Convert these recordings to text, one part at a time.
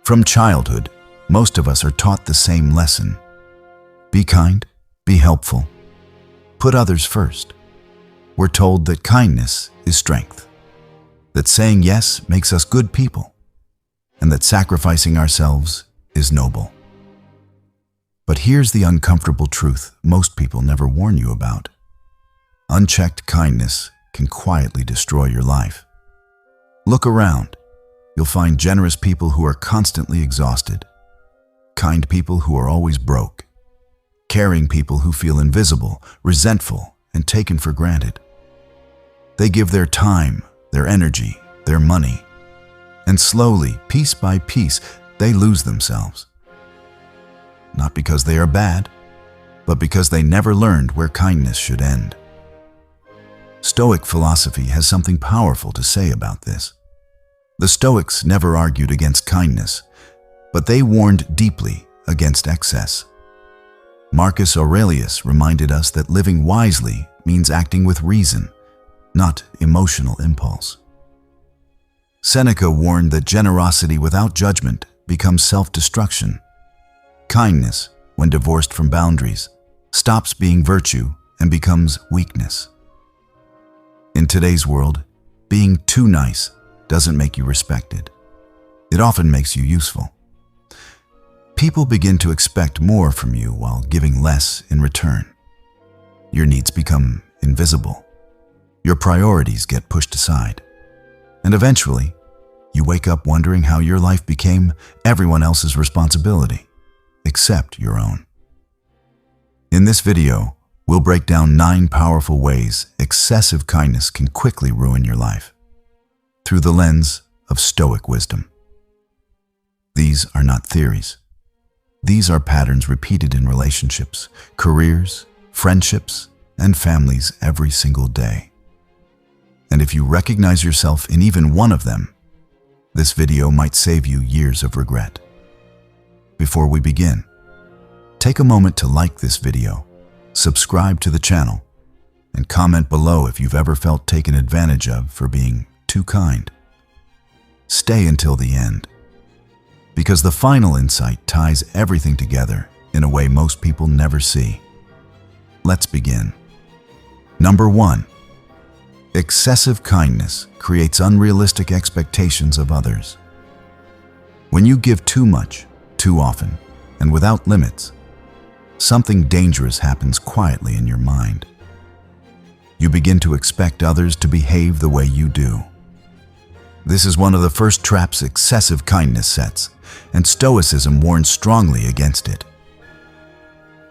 From childhood, most of us are taught the same lesson. Be kind, be helpful, put others first. We're told that kindness is strength, that saying yes makes us good people, and that sacrificing ourselves is noble. But here's the uncomfortable truth most people never warn you about. Unchecked kindness can quietly destroy your life. Look around. You'll find generous people who are constantly exhausted, kind people who are always broke, caring people who feel invisible, resentful, and taken for granted. They give their time, their energy, their money, and slowly, piece by piece, they lose themselves. Not because they are bad, but because they never learned where kindness should end. Stoic philosophy has something powerful to say about this. The Stoics never argued against kindness, but they warned deeply against excess. Marcus Aurelius reminded us that living wisely means acting with reason, not emotional impulse. Seneca warned that generosity without judgment becomes self-destruction. Kindness, when divorced from boundaries, stops being virtue and becomes weakness. In today's world, being too nice doesn't make you respected. It often makes you useful. People begin to expect more from you while giving less in return. Your needs become invisible. Your priorities get pushed aside. And eventually, you wake up wondering how your life became everyone else's responsibility, except your own. In this video, we'll break down 9 powerful ways excessive kindness can quickly ruin your life, through the lens of Stoic wisdom. These are not theories. These are patterns repeated in relationships, careers, friendships, and families every single day. And if you recognize yourself in even one of them, this video might save you years of regret. Before we begin, take a moment to like this video, subscribe to the channel, and comment below if you've ever felt taken advantage of for being too kind. Stay until the end, because the final insight ties everything together in a way most people never see. Let's begin. Number 1. Excessive kindness creates unrealistic expectations of others. When you give too much, too often, and without limits, something dangerous happens quietly in your mind. You begin to expect others to behave the way you do. This is one of the first traps excessive kindness sets, and Stoicism warns strongly against it.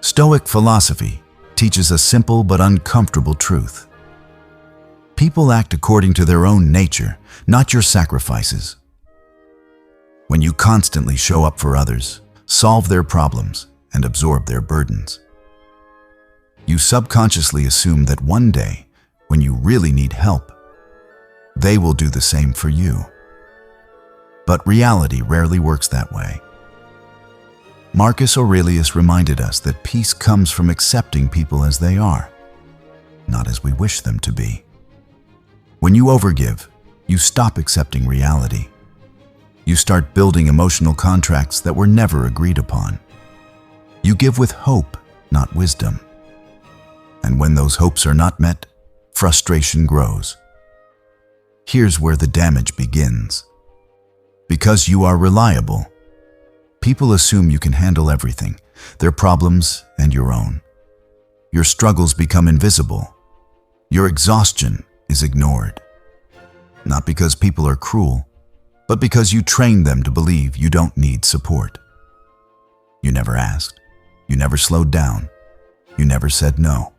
Stoic philosophy teaches a simple but uncomfortable truth. People act according to their own nature, not your sacrifices. When you constantly show up for others, solve their problems, and absorb their burdens, you subconsciously assume that one day, when you really need help, they will do the same for you. But reality rarely works that way. Marcus Aurelius reminded us that peace comes from accepting people as they are, not as we wish them to be. When you overgive, you stop accepting reality. You start building emotional contracts that were never agreed upon. You give with hope, not wisdom. And when those hopes are not met, frustration grows. Here's where the damage begins. Because you are reliable, people assume you can handle everything, their problems and your own. Your struggles become invisible. Your exhaustion is ignored. Not because people are cruel, but because you trained them to believe you don't need support. You never asked. You never slowed down. You never said no.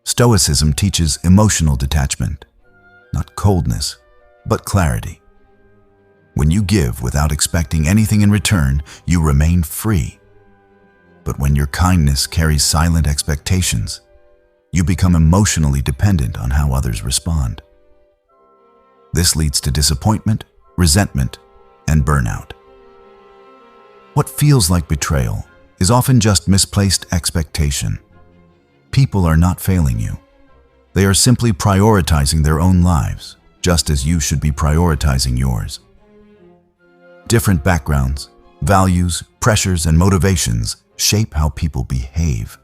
Stoicism teaches emotional detachment, not coldness, but clarity. When you give without expecting anything in return, you remain free. But when your kindness carries silent expectations, you become emotionally dependent on how others respond. This leads to disappointment, resentment, and burnout. What feels like betrayal is often just misplaced expectation. People are not failing you. They are simply prioritizing their own lives, just as you should be prioritizing yours. Different backgrounds, values, pressures, and motivations shape how people behave.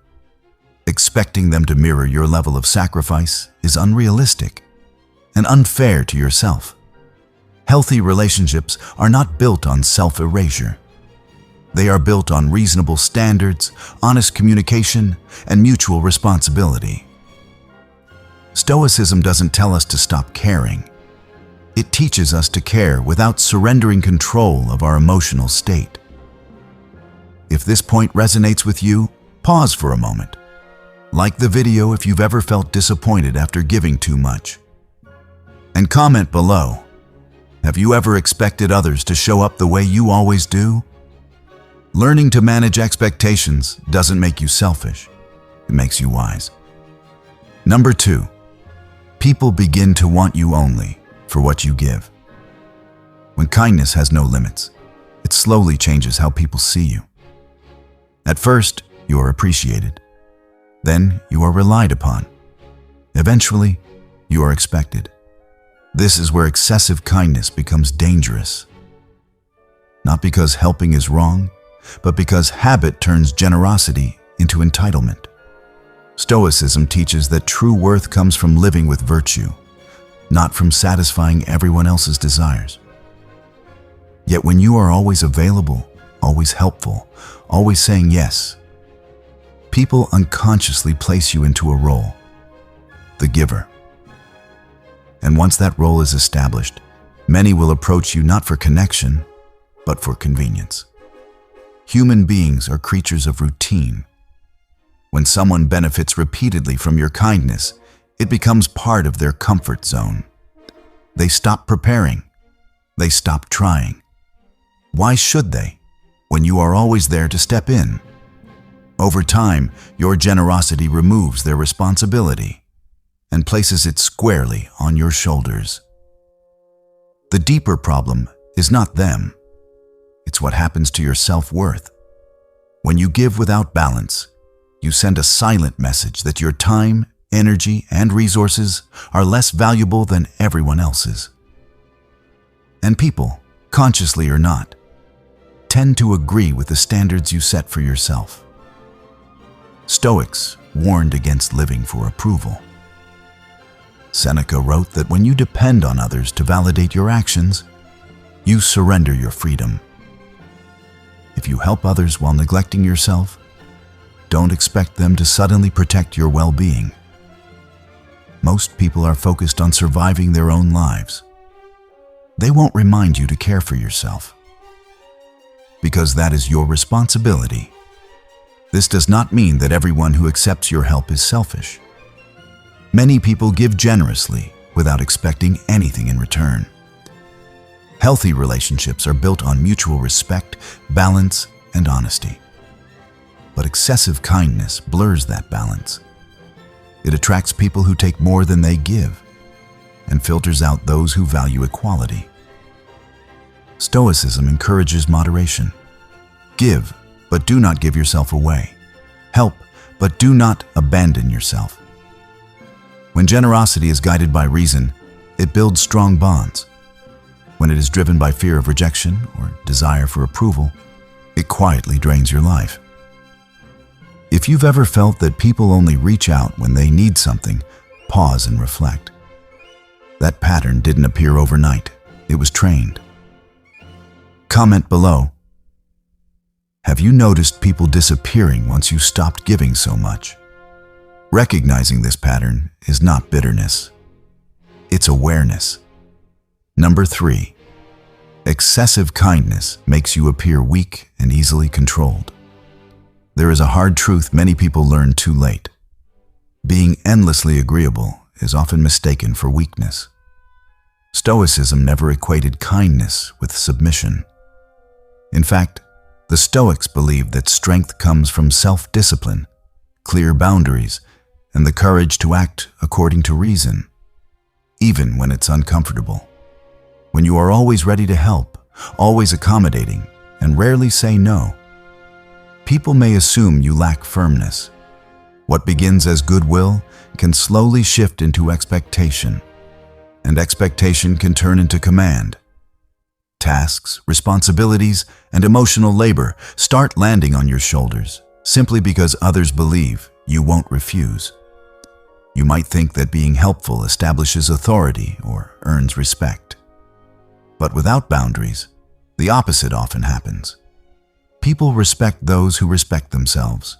Expecting them to mirror your level of sacrifice is unrealistic and unfair to yourself. Healthy relationships are not built on self-erasure. They are built on reasonable standards, honest communication, and mutual responsibility. Stoicism doesn't tell us to stop caring. It teaches us to care without surrendering control of our emotional state. If this point resonates with you, pause for a moment. Like the video if you've ever felt disappointed after giving too much. And comment below. Have you ever expected others to show up the way you always do? Learning to manage expectations doesn't make you selfish. It makes you wise. Number 2, people begin to want you only for what you give. When kindness has no limits, it slowly changes how people see you. At first, you are appreciated. Then you are relied upon. Eventually, you are expected. This is where excessive kindness becomes dangerous. Not because helping is wrong, but because habit turns generosity into entitlement. Stoicism teaches that true worth comes from living with virtue, not from satisfying everyone else's desires. Yet when you are always available, always helpful, always saying yes, people unconsciously place you into a role, the giver. And once that role is established, many will approach you not for connection, but for convenience. Human beings are creatures of routine. When someone benefits repeatedly from your kindness, it becomes part of their comfort zone. They stop preparing. They stop trying. Why should they, when you are always there to step in? Over time, your generosity removes their responsibility and places it squarely on your shoulders. The deeper problem is not them. It's what happens to your self-worth. When you give without balance, you send a silent message that your time, energy, and resources are less valuable than everyone else's. And people, consciously or not, tend to agree with the standards you set for yourself. Stoics warned against living for approval. Seneca wrote that when you depend on others to validate your actions, you surrender your freedom. If you help others while neglecting yourself, don't expect them to suddenly protect your well-being. Most people are focused on surviving their own lives. They won't remind you to care for yourself, because that is your responsibility. This does not mean that everyone who accepts your help is selfish. Many people give generously without expecting anything in return. Healthy relationships are built on mutual respect, balance, and honesty. But excessive kindness blurs that balance. It attracts people who take more than they give and filters out those who value equality. Stoicism encourages moderation. Give, but do not give yourself away. Help, but do not abandon yourself. When generosity is guided by reason, it builds strong bonds. When it is driven by fear of rejection or desire for approval, it quietly drains your life. If you've ever felt that people only reach out when they need something, pause and reflect. That pattern didn't appear overnight. It was trained. Comment below. Have you noticed people disappearing once you stopped giving so much? Recognizing this pattern is not bitterness. It's awareness. Number 3, excessive kindness makes you appear weak and easily controlled. There is a hard truth many people learn too late. Being endlessly agreeable is often mistaken for weakness. Stoicism never equated kindness with submission. In fact, the Stoics believed that strength comes from self-discipline, clear boundaries, and the courage to act according to reason, even when it's uncomfortable. When you are always ready to help, always accommodating, and rarely say no, people may assume you lack firmness. What begins as goodwill can slowly shift into expectation, and expectation can turn into command. Tasks, responsibilities, and emotional labor start landing on your shoulders simply because others believe you won't refuse. You might think that being helpful establishes authority or earns respect. But without boundaries, the opposite often happens. People respect those who respect themselves.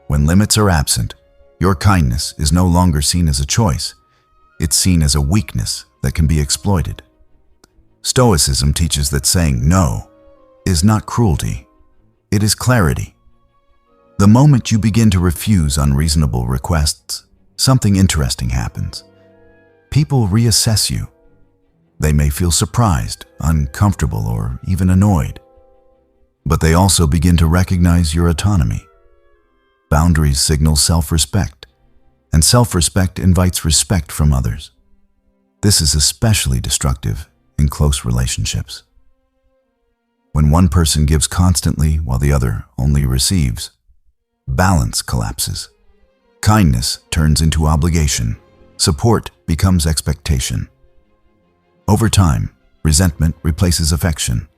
When limits are absent, your kindness is no longer seen as a choice. It's seen as a weakness that can be exploited. Stoicism teaches that saying no is not cruelty, it is clarity. The moment you begin to refuse unreasonable requests, something interesting happens. People reassess you. They may feel surprised, uncomfortable, or even annoyed. But they also begin to recognize your autonomy. Boundaries signal self-respect, and self-respect invites respect from others. This is especially destructive in close relationships. When one person gives constantly while the other only receives, balance collapses. Kindness turns into obligation. Support becomes expectation. Over time, resentment replaces affection.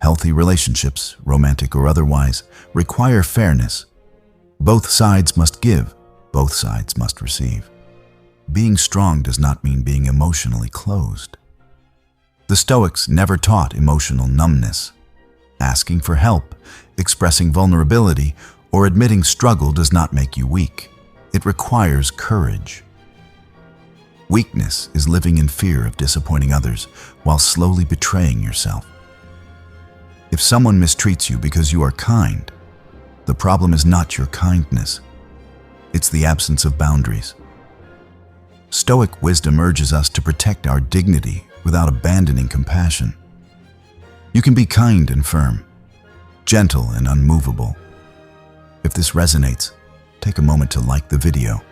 Healthy relationships, romantic or otherwise, require fairness. Both sides must give, both sides must receive. Being strong does not mean being emotionally closed. The Stoics never taught emotional numbness. Asking for help, expressing vulnerability, or admitting struggle does not make you weak. It requires courage. Weakness is living in fear of disappointing others while slowly betraying yourself. If someone mistreats you because you are kind, the problem is not your kindness. It's the absence of boundaries. Stoic wisdom urges us to protect our dignity without abandoning compassion. You can be kind and firm, gentle and unmovable. If this resonates, take a moment to like the video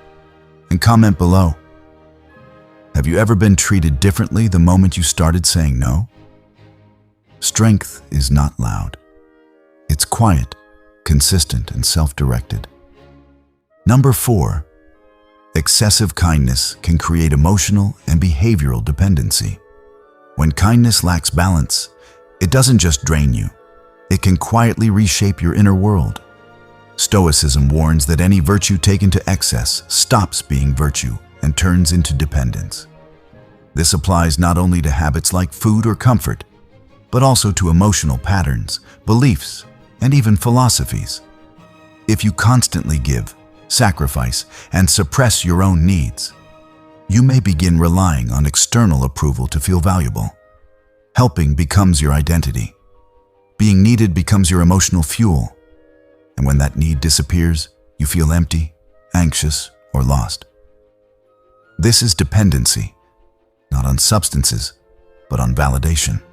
and comment below. Have you ever been treated differently the moment you started saying no? Strength is not loud. It's quiet, consistent, and self-directed. Number 4, excessive kindness can create emotional and behavioral dependency. When kindness lacks balance, it doesn't just drain you, it can quietly reshape your inner world. Stoicism warns that any virtue taken to excess stops being virtue and turns into dependence. This applies not only to habits like food or comfort, but also to emotional patterns, beliefs, and even philosophies. If you constantly give, sacrifice, and suppress your own needs, you may begin relying on external approval to feel valuable. Helping becomes your identity. Being needed becomes your emotional fuel. And when that need disappears, you feel empty, anxious, or lost. This is dependency, not on substances, but on validation.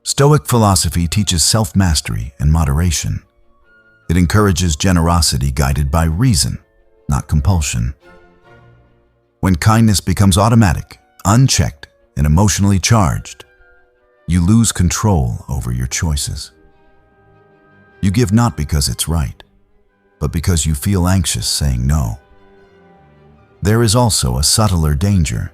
Stoic philosophy teaches self-mastery and moderation. It encourages generosity guided by reason, not compulsion. When kindness becomes automatic, unchecked, and emotionally charged, you lose control over your choices. You give not because it's right, but because you feel anxious saying no. There is also a subtler danger.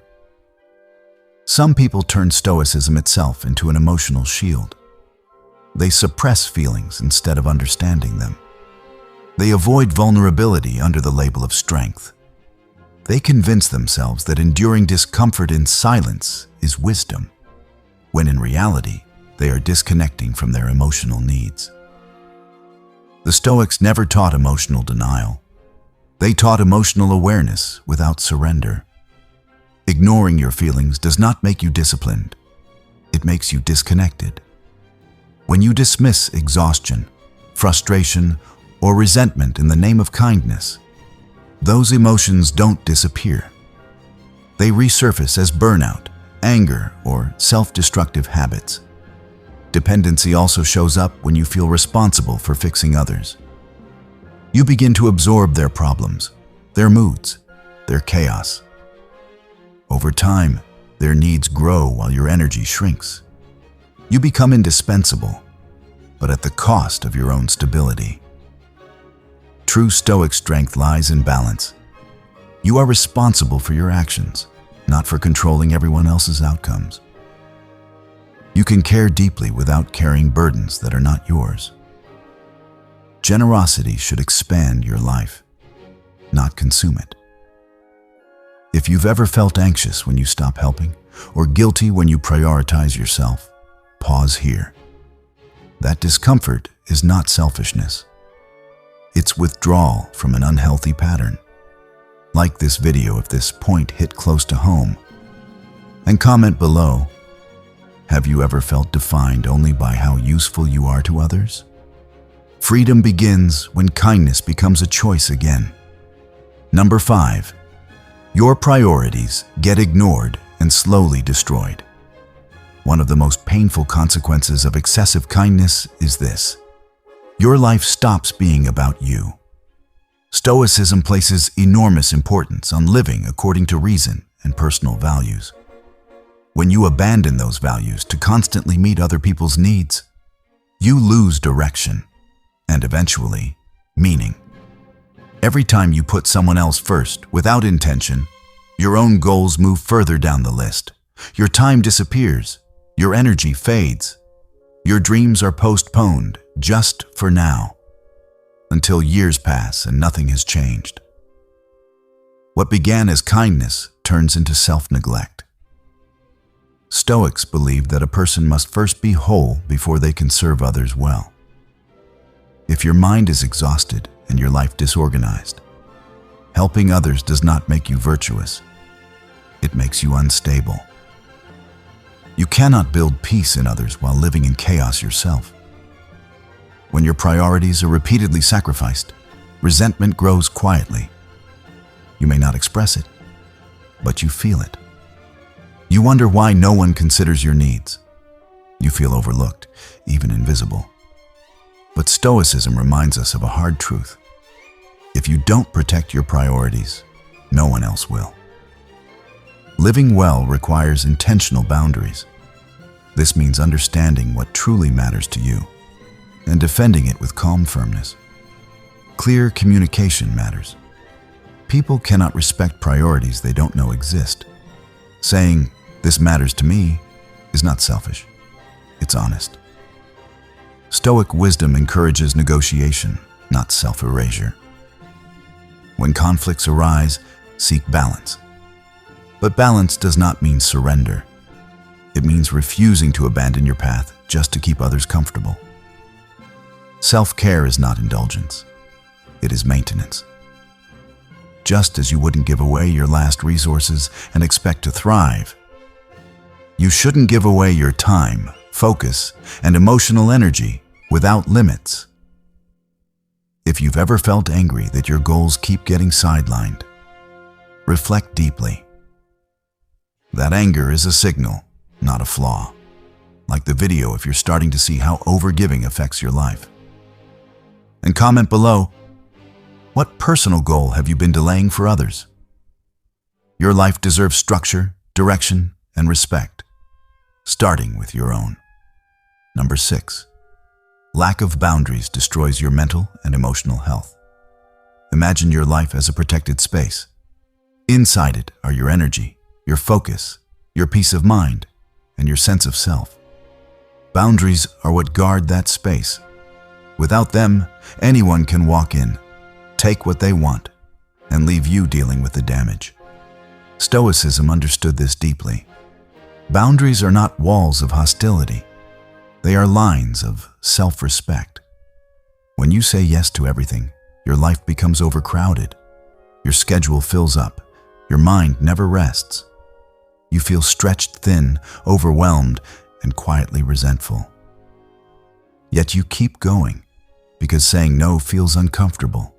Some people turn Stoicism itself into an emotional shield. They suppress feelings instead of understanding them. They avoid vulnerability under the label of strength. They convince themselves that enduring discomfort in silence is wisdom, when in reality, they are disconnecting from their emotional needs. The Stoics never taught emotional denial. They taught emotional awareness without surrender. Ignoring your feelings does not make you disciplined. It makes you disconnected. When you dismiss exhaustion, frustration, or resentment in the name of kindness, those emotions don't disappear. They resurface as burnout, anger, or self-destructive habits. Dependency also shows up when you feel responsible for fixing others. You begin to absorb their problems, their moods, their chaos. Over time, their needs grow while your energy shrinks. You become indispensable, but at the cost of your own stability. True Stoic strength lies in balance. You are responsible for your actions, not for controlling everyone else's outcomes. You can care deeply without carrying burdens that are not yours. Generosity should expand your life, not consume it. If you've ever felt anxious when you stop helping, or guilty when you prioritize yourself, pause here. That discomfort is not selfishness. It's withdrawal from an unhealthy pattern. Like this video if this point hit close to home. And comment below, have you ever felt defined only by how useful you are to others? Freedom begins when kindness becomes a choice again. Number 5. Your priorities get ignored and slowly destroyed. One of the most painful consequences of excessive kindness is this. Your life stops being about you. Stoicism places enormous importance on living according to reason and personal values. When you abandon those values to constantly meet other people's needs, you lose direction and eventually meaning. Every time you put someone else first without intention, your own goals move further down the list. Your time disappears, your energy fades, your dreams are postponed just for now, until years pass and nothing has changed. What began as kindness turns into self-neglect. Stoics believe that a person must first be whole before they can serve others well. If your mind is exhausted and your life disorganized, helping others does not make you virtuous. It makes you unstable. You cannot build peace in others while living in chaos yourself. When your priorities are repeatedly sacrificed, resentment grows quietly. You may not express it, but you feel it. You wonder why no one considers your needs. You feel overlooked, even invisible. But Stoicism reminds us of a hard truth. If you don't protect your priorities, no one else will. Living well requires intentional boundaries. This means understanding what truly matters to you and defending it with calm firmness. Clear communication matters. People cannot respect priorities they don't know exist. Saying, "This matters to me," is not selfish. It's honest. Stoic wisdom encourages negotiation, not self-erasure. When conflicts arise, seek balance. But balance does not mean surrender. It means refusing to abandon your path just to keep others comfortable. Self-care is not indulgence. It is maintenance. Just as you wouldn't give away your last resources and expect to thrive, you shouldn't give away your time, focus, and emotional energy without limits. If you've ever felt angry that your goals keep getting sidelined, reflect deeply. That anger is a signal, not a flaw. Like the video if you're starting to see how overgiving affects your life. And comment below, what personal goal have you been delaying for others? Your life deserves structure, direction, and respect, starting with your own. Number 6. Lack of boundaries destroys your mental and emotional health. Imagine your life as a protected space. Inside it are your energy, your focus, your peace of mind, and your sense of self. Boundaries are what guard that space. Without them, anyone can walk in, take what they want, and leave you dealing with the damage. Stoicism understood this deeply. Boundaries are not walls of hostility. They are lines of self-respect. When you say yes to everything, your life becomes overcrowded. Your schedule fills up. Your mind never rests. You feel stretched thin, overwhelmed, and quietly resentful. Yet you keep going because saying no feels uncomfortable.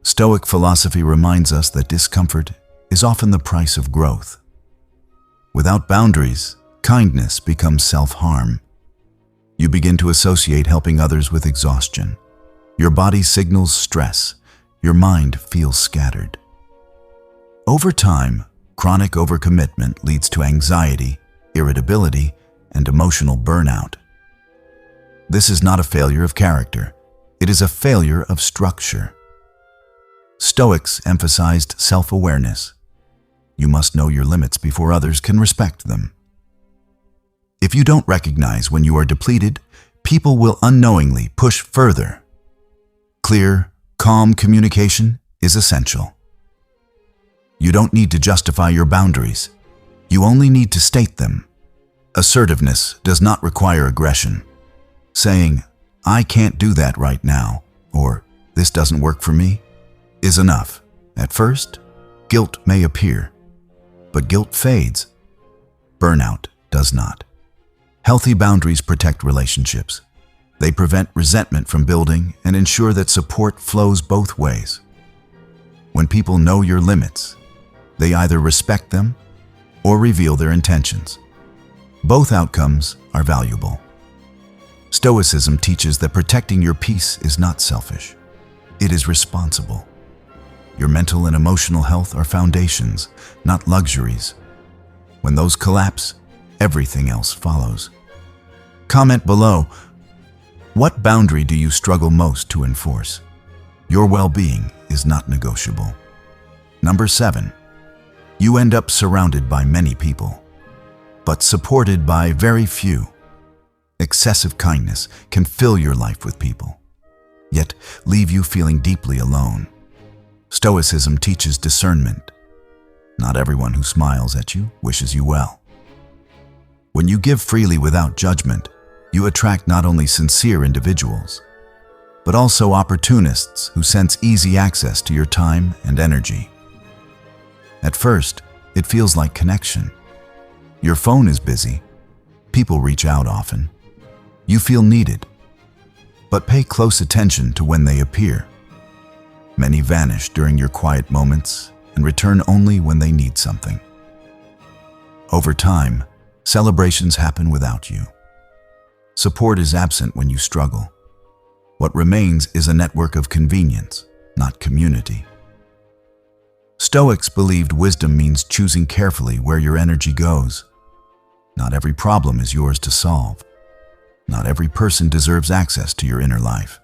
Stoic philosophy reminds us that discomfort is often the price of growth. Without boundaries, kindness becomes self-harm. You begin to associate helping others with exhaustion. Your body signals stress. Your mind feels scattered. Over time, chronic overcommitment leads to anxiety, irritability, and emotional burnout. This is not a failure of character. It is a failure of structure. Stoics emphasized self-awareness. You must know your limits before others can respect them. If you don't recognize when you are depleted, people will unknowingly push further. Clear, calm communication is essential. You don't need to justify your boundaries. You only need to state them. Assertiveness does not require aggression. Saying, "I can't do that right now," or "this doesn't work for me," is enough. At first, guilt may appear, but guilt fades. Burnout does not. Healthy boundaries protect relationships. They prevent resentment from building and ensure that support flows both ways. When people know your limits, they either respect them or reveal their intentions. Both outcomes are valuable. Stoicism teaches that protecting your peace is not selfish. It is responsible. Your mental and emotional health are foundations, not luxuries. When those collapse, everything else follows. Comment below, what boundary do you struggle most to enforce? Your well-being is not negotiable. Number 7. You end up surrounded by many people, but supported by very few. Excessive kindness can fill your life with people, yet leave you feeling deeply alone. Stoicism teaches discernment. Not everyone who smiles at you wishes you well. When you give freely without judgment, you attract not only sincere individuals, but also opportunists who sense easy access to your time and energy. At first, it feels like connection. Your phone is busy. People reach out often. You feel needed. But pay close attention to when they appear. Many vanish during your quiet moments and return only when they need something. Over time, celebrations happen without you. Support is absent when you struggle. What remains is a network of convenience, not community. Stoics believed wisdom means choosing carefully where your energy goes. Not every problem is yours to solve. Not every person deserves access to your inner life.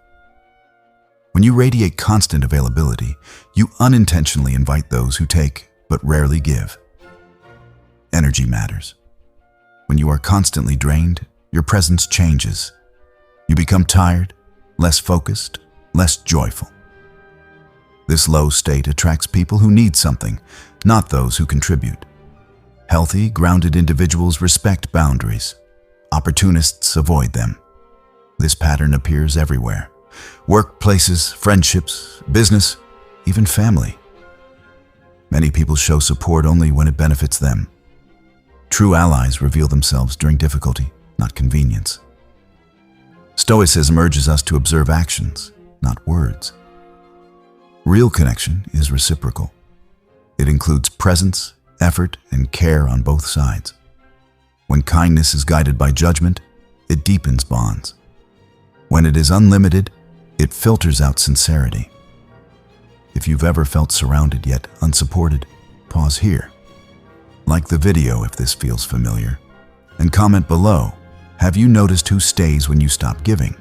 When you radiate constant availability, you unintentionally invite those who take but rarely give. Energy matters. When you are constantly drained, your presence changes. You become tired, less focused, less joyful. This low state attracts people who need something, not those who contribute. Healthy, grounded individuals respect boundaries. Opportunists avoid them. This pattern appears everywhere. Workplaces, friendships, business, even family. Many people show support only when it benefits them. True allies reveal themselves during difficulty, not convenience. Stoicism urges us to observe actions, not words. Real connection is reciprocal. It includes presence, effort, and care on both sides. When kindness is guided by judgment, it deepens bonds. When it is unlimited, it filters out sincerity. If you've ever felt surrounded yet unsupported, pause here. Like the video if this feels familiar, and comment below, have you noticed who stays when you stop giving?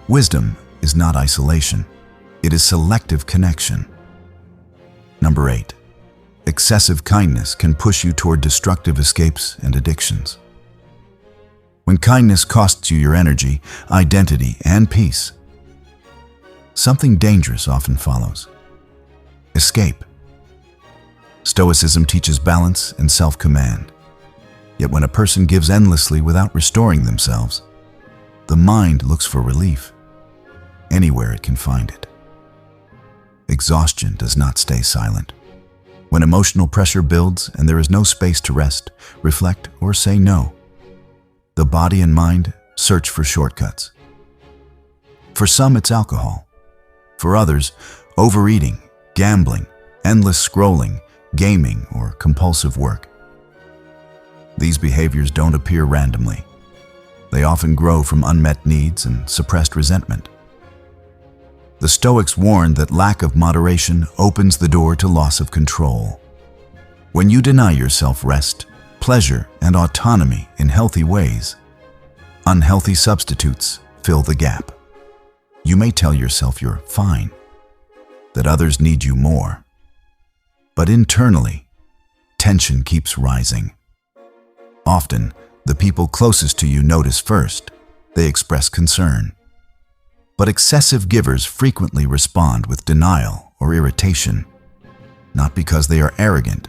Wisdom is not isolation. It is selective connection. Number 8. Excessive kindness can push you toward destructive escapes and addictions. When kindness costs you your energy, identity, and peace, something dangerous often follows. Escape. Stoicism teaches balance and self-command. Yet when a person gives endlessly without restoring themselves, the mind looks for relief anywhere it can find it. Exhaustion does not stay silent. When emotional pressure builds and there is no space to rest, reflect, or say no, the body and mind search for shortcuts. For some, it's alcohol. For others, overeating, gambling, endless scrolling, gaming, or compulsive work. These behaviors don't appear randomly. They often grow from unmet needs and suppressed resentment. The Stoics warned that lack of moderation opens the door to loss of control. When you deny yourself rest, pleasure, and autonomy in healthy ways, unhealthy substitutes fill the gap. You may tell yourself you're fine, that others need you more. But internally, tension keeps rising. Often, The people closest to you notice first. They express concern. But excessive givers frequently respond with denial or irritation, not because they are arrogant,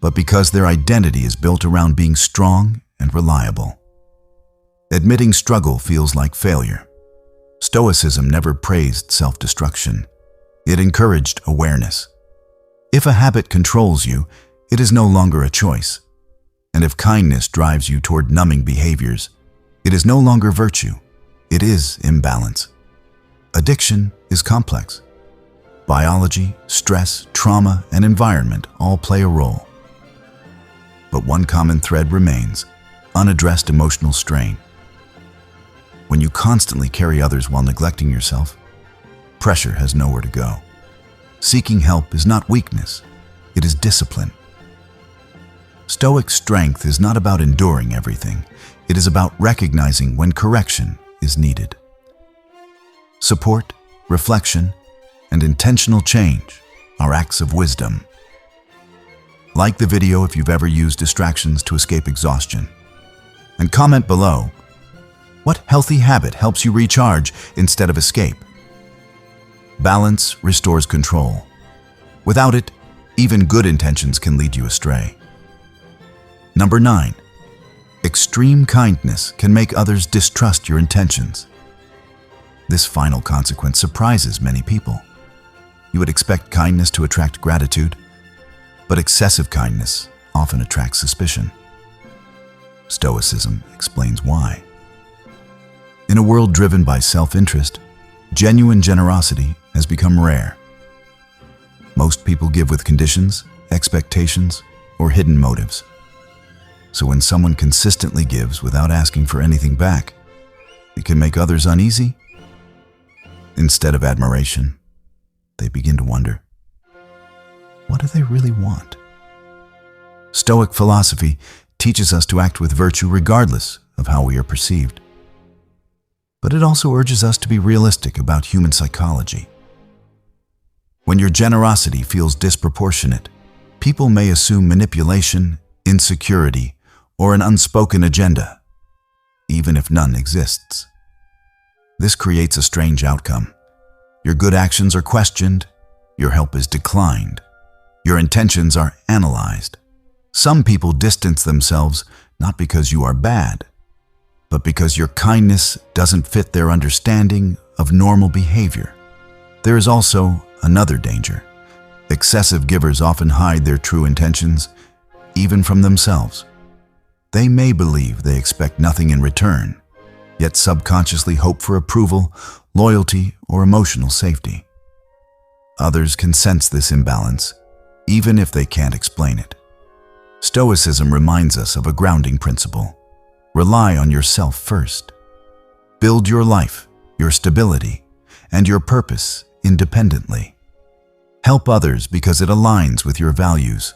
but because their identity is built around being strong and reliable. Admitting struggle feels like failure. Stoicism never praised self-destruction. It encouraged awareness. If a habit controls you, it is no longer a choice. And if kindness drives you toward numbing behaviors, it is no longer virtue. It is imbalance. Addiction is complex. Biology, stress, trauma, and environment all play a role. But one common thread remains: unaddressed emotional strain. When you constantly carry others while neglecting yourself, pressure has nowhere to go. Seeking help is not weakness, it is discipline. Stoic strength is not about enduring everything. It is about recognizing when correction is needed. Support, reflection, and intentional change are acts of wisdom. Like the video if you've ever used distractions to escape exhaustion. And comment below, what healthy habit helps you recharge instead of escape? Balance restores control. Without it, even good intentions can lead you astray. Number 9. Extreme kindness can make others distrust your intentions. This final consequence surprises many people. You would expect kindness to attract gratitude, but excessive kindness often attracts suspicion. Stoicism explains why. In a world driven by self-interest, genuine generosity has become rare. Most people give with conditions, expectations, or hidden motives. So when someone consistently gives without asking for anything back, it can make others uneasy. Instead of admiration, they begin to wonder, what do they really want? Stoic philosophy teaches us to act with virtue regardless of how we are perceived. But it also urges us to be realistic about human psychology. When your generosity feels disproportionate, people may assume manipulation, insecurity, or an unspoken agenda, even if none exists. This creates a strange outcome. Your good actions are questioned, your help is declined, your intentions are analyzed. Some people distance themselves not because you are bad, but because your kindness doesn't fit their understanding of normal behavior. There is also another danger. Excessive givers often hide their true intentions, even from themselves. They may believe they expect nothing in return, yet subconsciously hope for approval, loyalty, or emotional safety. Others can sense this imbalance, even if they can't explain it. Stoicism reminds us of a grounding principle. Rely on yourself first. Build your life, your stability, and your purpose independently. Help others because it aligns with your values,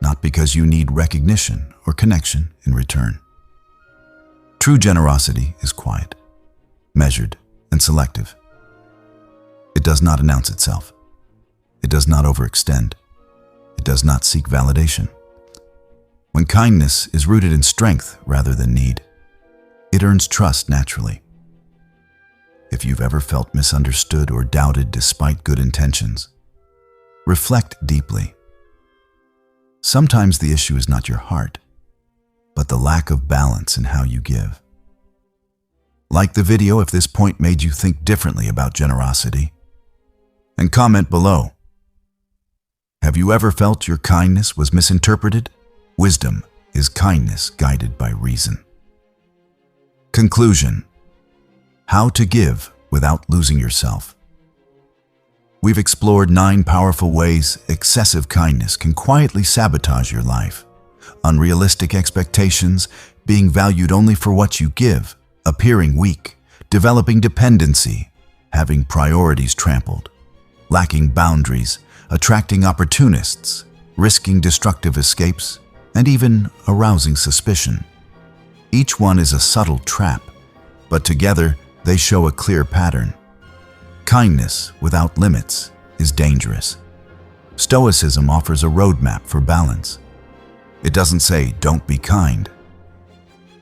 not because you need recognition or connection in return. True generosity is quiet, measured, and selective. It does not announce itself. It does not overextend. It does not seek validation. When kindness is rooted in strength rather than need, it earns trust naturally. If you've ever felt misunderstood or doubted despite good intentions, reflect deeply. Sometimes the issue is not your heart, but the lack of balance in how you give. Like the video if this point made you think differently about generosity, and comment below. Have you ever felt your kindness was misinterpreted? Wisdom is kindness guided by reason. Conclusion: how to give without losing yourself. We've explored 9 powerful ways excessive kindness can quietly sabotage your life. Unrealistic expectations, being valued only for what you give, appearing weak, developing dependency, having priorities trampled, lacking boundaries, attracting opportunists, risking destructive escapes, and even arousing suspicion. Each one is a subtle trap, but together they show a clear pattern. Kindness without limits is dangerous. Stoicism offers a roadmap for balance. It doesn't say, don't be kind.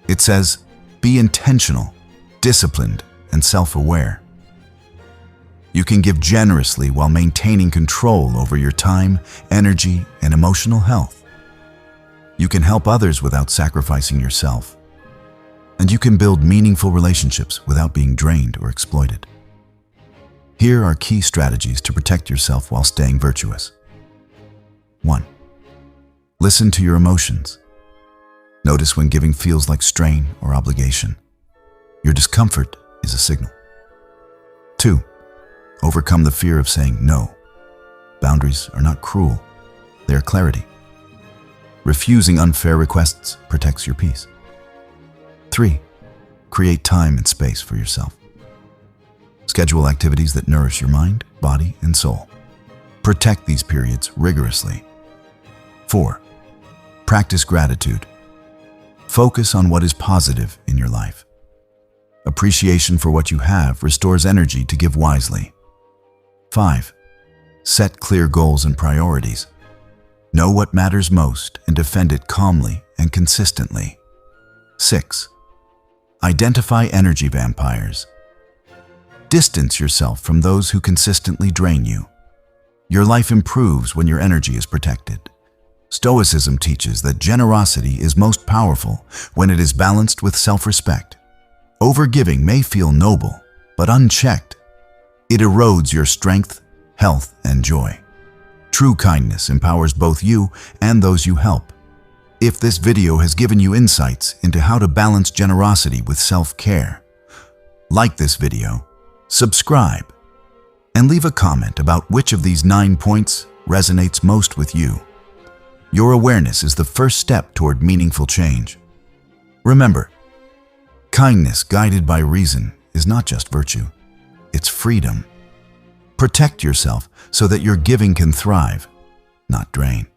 It says, be intentional, disciplined, and self-aware. You can give generously while maintaining control over your time, energy, and emotional health. You can help others without sacrificing yourself. And you can build meaningful relationships without being drained or exploited. Here are key strategies to protect yourself while staying virtuous. 1. Listen to your emotions. Notice when giving feels like strain or obligation. Your discomfort is a signal. 2. Overcome the fear of saying no. Boundaries are not cruel, they are clarity. Refusing unfair requests protects your peace. 3. Create time and space for yourself. Schedule activities that nourish your mind, body, and soul. Protect these periods rigorously. 4. Practice gratitude. Focus on what is positive in your life. Appreciation for what you have restores energy to give wisely. 5. Set clear goals and priorities. Know what matters most and defend it calmly and consistently. 6. Identify energy vampires. Distance yourself from those who consistently drain you. Your life improves when your energy is protected. Stoicism teaches that generosity is most powerful when it is balanced with self-respect. Overgiving may feel noble, but unchecked, it erodes your strength, health, and joy. True kindness empowers both you and those you help. If this video has given you insights into how to balance generosity with self-care, like this video, subscribe, and leave a comment about which of these 9 points resonates most with you. Your awareness is the first step toward meaningful change. Remember, kindness guided by reason is not just virtue, it's freedom. Protect yourself so that your giving can thrive, not drain.